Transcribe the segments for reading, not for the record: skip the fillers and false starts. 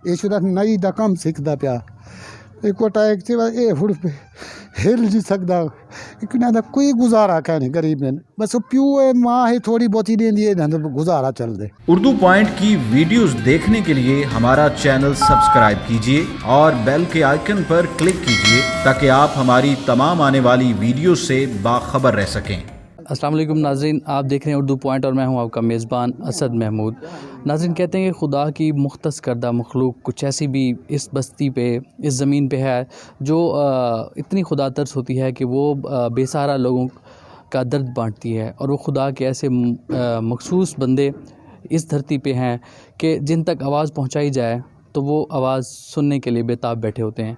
ये शुदा नई दा कम सीखदा पिया एक टाइक से ये हुड़ पे हिल जी सकदा इकना दा कोई गुजारा कहने गरीब ने बस प्यू है माँ है थोड़ी बहुत ही देंदी है गुजारा चल दे। उर्दू पॉइंट की वीडियोस देखने के लिए हमारा चैनल सब्सक्राइब कीजिए और बेल के आइकन पर क्लिक कीजिए ताकि आप हमारी तमाम आने वाली वीडियो से बाखबर रह सकें। अस्सलाम वालेकुम नाज़रीन, आप देख रहे हैं उर्दू पॉइंट और मैं हूं आपका मेज़बान असद महमूद। नाज़रीन, कहते हैं कि खुदा की मुख्तस करदा मखलूक कुछ ऐसी भी इस बस्ती पे, इस ज़मीन पे है जो इतनी खुदा तरस होती है कि वो बेसहारा लोगों का दर्द बांटती है। और वो खुदा के ऐसे मखसूस बंदे इस धरती पे हैं कि जिन तक आवाज़ पहुँचाई जाए तो वो आवाज़ सुनने के लिए बेताब बैठे होते हैं।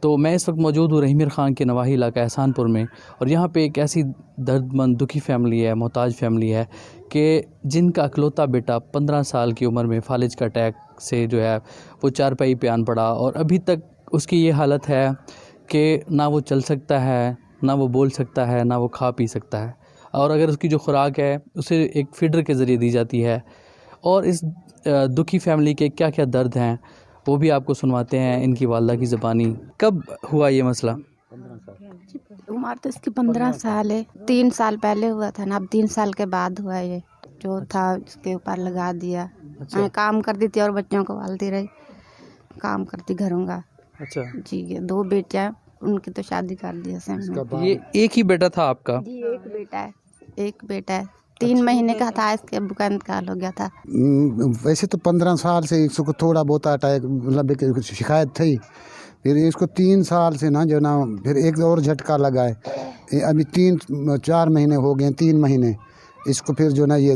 तो मैं इस वक्त मौजूद हूँ रहीमिर ख़ान के नवाही इलाका एहसानपुर में, और यहाँ पे एक ऐसी दर्दमंद दुखी फैमिली है, मोहताज फैमिली है कि जिनका अकलौता बेटा 15 साल की उम्र में फालिज का अटैक से जो है वो चारपाई पे आन पड़ा, और अभी तक उसकी ये हालत है कि ना वो चल सकता है, ना वो बोल सकता है, ना वो खा पी सकता है। और अगर उसकी जो खुराक है उसे एक फीडर के ज़रिए दी जाती है। और इस दुखी फैमिली के क्या क्या दर्द हैं वो भी आपको सुनवाते हैं इनकी वालदा की ज़बानी। कब हुआ ये मसला? उम्र तो इसकी 15 साल है। 3 साल पहले हुआ था ना, अब 3 साल के बाद हुआ ये जो था उसके ऊपर लगा दिया। मैं काम करती थी और बच्चों को पालती रही, काम करती घरों का। अच्छा जी, ये 2 बेटियाँ, उनकी तो शादी कर दी है। ये एक ही बेटा था आपका? जी, एक बेटा है 3 महीने का था, इसके अब्बू का इंतकाल हो गया था। वैसे तो 15 साल से इसको थोड़ा बहुत अटैक मतलब शिकायत थी, फिर इसको 3 साल से ना जो ना फिर एक और झटका लगा है। अभी 3-4 महीने हो गए, 3 महीने इसको फिर जो ना ये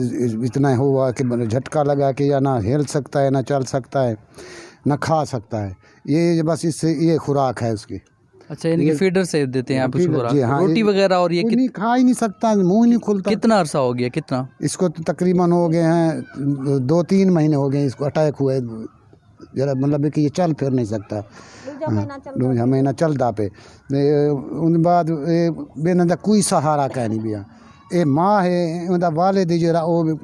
इतना हुआ कि झटका लगा कि या ना हिल सकता है, ना चल सकता है, ना खा सकता है। ये बस इससे ये खुराक है उसकी। अच्छा, इनके फीडर से देते हैं आप उसको खुराक? हाँ, रोटी वगैरह? और ये नहीं खा ही नहीं सकता, मुंह नहीं खुलता। कितना अरसा हो गया? कितना इसको तो तकरीबन हो गए हैं 2-3 महीने हो गए इसको अटैक हुए। जरा मतलब कि ये चल फिर नहीं सकता, 2 महीना चलता पे। उन बाद बेनदा कोई सहारा कह नहीं बिया। ए माँ है उनका वालिद जरा वो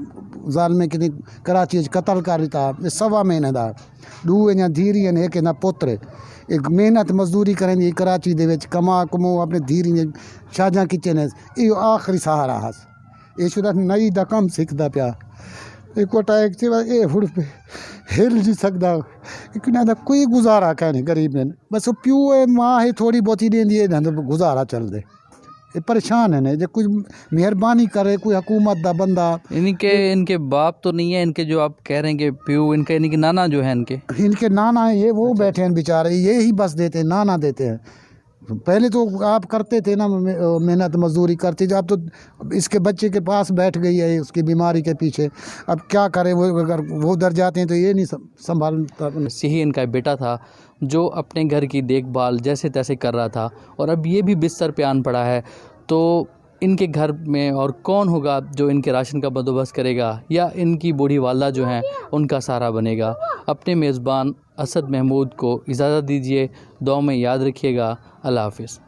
ज़ालिम कितनी कराची कत्ल कर दिता 1.25 महीने का। 2 धीरी ने एक ना पुत्र एक मेहनत मजदूरी करें कराची दे विच कमा कमो अपने धीरी ने शाजा किचे ने ये आखिरी सहारा हस। ये शुदा नई दा कम सीखदा पिया एक टाइक से ये हुड़ पे हिल जी सकदा इकना दा कोई गुजारा कहने गरीब ने बस प्यू है माँ है थोड़ी बहुत ही देंदी है गुजारा चल दे। ये परेशान है ने जो कुछ मेहरबानी करे कोई हुकूमत दा बंदा। इनके बाप तो नहीं है इनके, जो आप कह रहे हैं कि प्यू इनके, इनके नाना जो है इनके नाना है, ये वो बैठे हैं बेचारे, ये ही बस देते हैं, नाना देते हैं। पहले तो आप करते थे ना मेहनत मजदूरी करते थे, अब तो इसके बच्चे के पास बैठ गई है उसकी बीमारी के पीछे। अब क्या करे वो, अगर वो उधर जाते हैं तो ये नहीं संभालता। यही इनका बेटा था जो अपने घर की देखभाल जैसे तैसे कर रहा था, और अब ये भी बिस्तर पे आन पड़ा है। तो इनके घर में और कौन होगा जो इनके राशन का बंदोबस्त करेगा, या इनकी बूढ़ी वालदा जो हैं उनका सहारा बनेगा? अपने मेज़बान असद महमूद को इजाज़त दीजिए, दुआ में याद रखिएगा। अल्लाह हाफ़िज़।